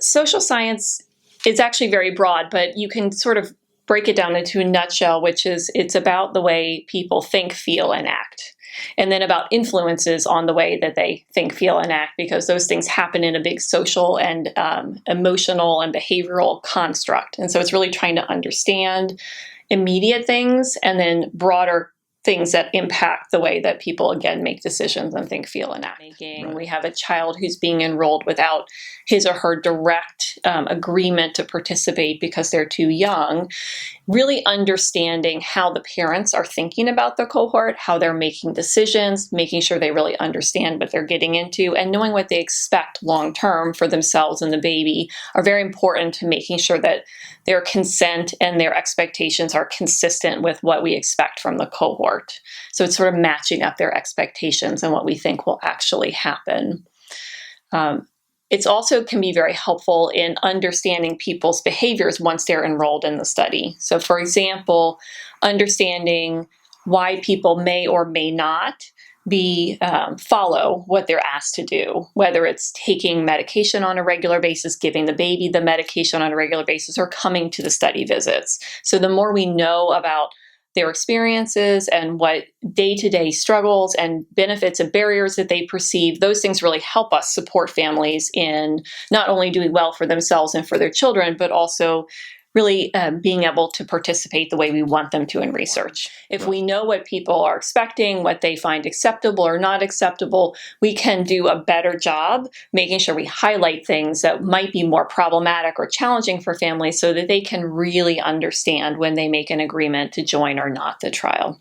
Social science is actually very broad, but you can sort of break it down into a nutshell, which is it's about the way people think, feel, and act. And then about influences on the way that they think, feel, and act, because those things happen in a big social and emotional and behavioral construct. And so it's really trying to understand immediate things and then broader things that impact the way that people, again, make decisions and think, feel, and act. Right. We have a child who's being enrolled without his or her direct agreement to participate because they're too young. Really understanding how the parents are thinking about the cohort, how they're making decisions, making sure they really understand what they're getting into, and knowing what they expect long-term for themselves and the baby are very important to making sure that their consent and their expectations are consistent with what we expect from the cohort. So it's sort of matching up their expectations and what we think will actually happen. It also can be very helpful in understanding people's behaviors once they're enrolled in the study. So for example, understanding why people may or may not follow what they're asked to do, whether it's taking medication on a regular basis, giving the baby the medication on a regular basis, or coming to the study visits. So the more we know about their experiences and what day-to-day struggles and benefits and barriers that they perceive, those things really help us support families in not only doing well for themselves and for their children, but also really being able to participate the way we want them to in research. If we know what people are expecting, what they find acceptable or not acceptable, we can do a better job making sure we highlight things that might be more problematic or challenging for families so that they can really understand when they make an agreement to join or not the trial.